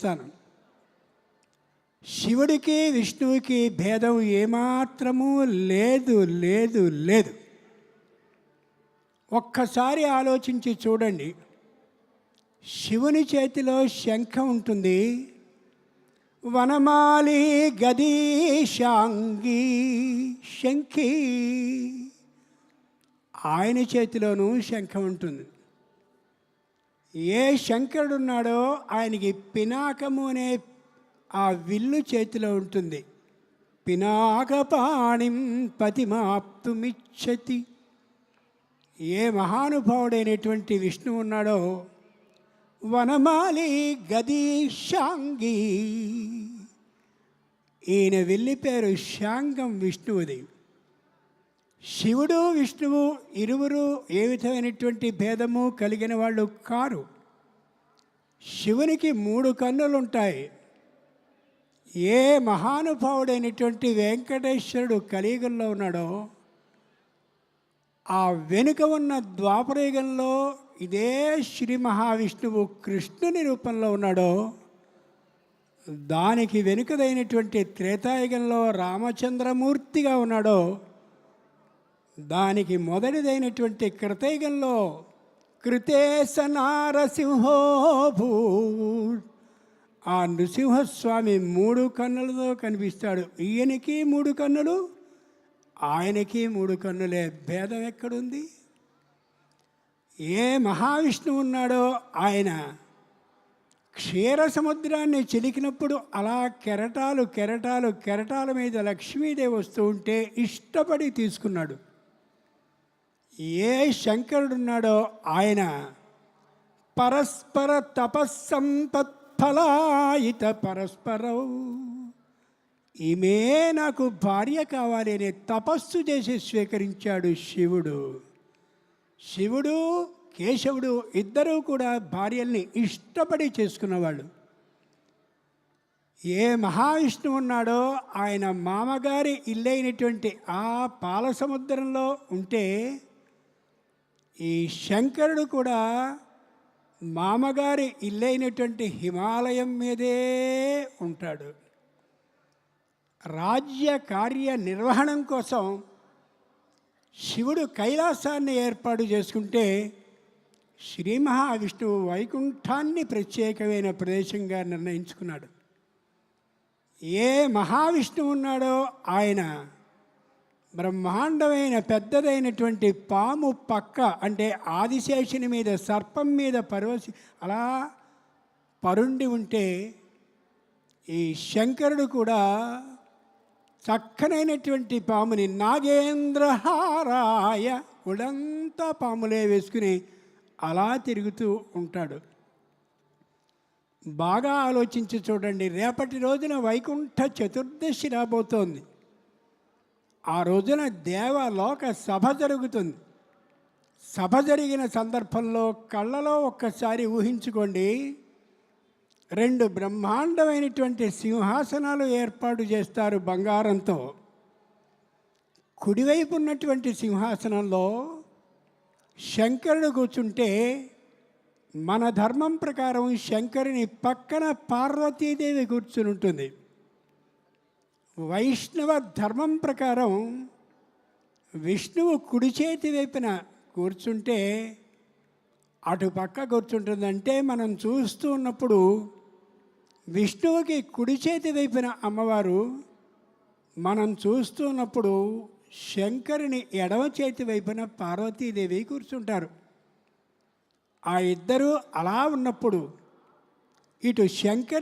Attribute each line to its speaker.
Speaker 1: చూస్తాను. శివుడికి విష్ణువుకి భేదం ఏమాత్రమూ లేదు లేదు లేదు. ఒక్కసారి ఆలోచించి చూడండి. శివుని చేతిలో శంఖం ఉంటుంది, వనమాలి గదీ శాంగి శంఖి. ఆయన చేతిలోనూ శంఖం ఉంటుంది. ఏ శంకరుడున్నాడో ఆయనకి పినాకము అనే ఆ విల్లు చేతిలో ఉంటుంది. పినాకపాణిం పతిమాప్తుమిచ్చతి. ఏ మహానుభావుడైనటువంటి విష్ణువు ఉన్నాడో వనమాలి గదీ శాంగి, ఈయన విల్లి పేరు శాంగం విష్ణువుది. శివుడు విష్ణువు ఇరువురు ఏ విధమైనటువంటి భేదము కలిగిన వాళ్ళు కారు. శివునికి 3 కన్నులుంటాయి. ఏ మహానుభావుడైనటువంటి వెంకటేశ్వరుడు కలియుగంలో ఉన్నాడో ఆ వెనుక ఉన్న ద్వాపరయుగంలో ఇదే శ్రీ మహావిష్ణువు కృష్ణుని రూపంలో ఉన్నాడో, దానికి వెనుకదైనటువంటి త్రేతాయుగంలో రామచంద్రమూర్తిగా ఉన్నాడో, దానికి మొదటిదైనటువంటి కృతయుగంలో కృతేశ నారసింహో భూ, ఆ నృసింహస్వామి 3 కన్నులతో కనిపిస్తాడు. ఈయనకి 3 కన్నులు, ఆయనకి 3 కన్నులే. భేదం ఎక్కడుంది? ఏ మహావిష్ణువు ఉన్నాడో ఆయన క్షీర సముద్రాన్ని చిలికినప్పుడు అలా కెరటాలు కెరటాలు కెరటాల మీద లక్ష్మీదేవి వస్తూ ఉంటే ఇష్టపడి తీసుకున్నాడు. ఏ శంకరుడున్నాడో ఆయన పరస్పర తపస్సంపత్ఫలాయిత పరస్పరౌ, ఈమె నాకు భార్య కావాలి అనే తపస్సు చేసి స్వీకరించాడు శివుడు. శివుడు కేశవుడు ఇద్దరూ కూడా భార్యల్ని ఇష్టపడి చేసుకున్నవాళ్ళు. ఏ మహావిష్ణువు ఉన్నాడో ఆయన మామగారి ఇల్లైనటువంటి ఆ పాల సముద్రంలో ఉంటే, ఈ శంకరుడు కూడా మామగారి ఇల్లైనటువంటి హిమాలయం మీదే ఉంటాడు. రాజ్య కార్య నిర్వహణం కోసం శివుడు కైలాసాన్ని ఏర్పాటు చేసుకుంటే, శ్రీ మహావిష్ణువు వైకుంఠాన్ని ప్రత్యేకమైన ప్రదేశంగా నిర్ణయించుకున్నాడు. ఏ మహావిష్ణువు ఉన్నాడో ఆయన బ్రహ్మాండమైన పెద్దదైనటువంటి పాము పక్క, అంటే ఆదిశేషుని మీద సర్పం మీద అలా పరుండి ఉంటే, ఈ శంకరుడు కూడా చక్కనైనటువంటి పాముని నాగేంద్రహారాయ, ఉడంతా పాములే వేసుకుని అలా తిరుగుతూ ఉంటాడు. బాగా ఆలోచించి చూడండి. రేపటి రోజున వైకుంఠ చతుర్దశి రాబోతోంది. ఆ రోజున దేవలోక సభ జరుగుతుంది. సభ జరిగిన సందర్భంలో కళ్ళలో ఒక్కసారి ఊహించుకోండి, 2 బ్రహ్మాండమైనటువంటి సింహాసనాలు ఏర్పాటు చేస్తారు బంగారంతో. కుడివైపు ఉన్నటువంటి సింహాసనంలో శంకరుడు కూర్చుంటే, మన ధర్మం ప్రకారం శంకరుని పక్కన పార్వతీదేవి కూర్చుని ఉంటుంది. వైష్ణవ ధర్మం ప్రకారం విష్ణువు కుడి చేతి వైపున కూర్చుంటే అటు పక్క కూర్చుంటుందంటే, మనం చూస్తూ ఉన్నప్పుడు విష్ణువుకి కుడి చేతి వైపున అమ్మవారు, మనం చూస్తూ ఉన్నప్పుడు శంకరుని ఎడమ చేతి వైపున పార్వతీదేవి కూర్చుంటారు. ఆ ఇద్దరు అలా ఉన్నప్పుడు ఇటు శంకరుని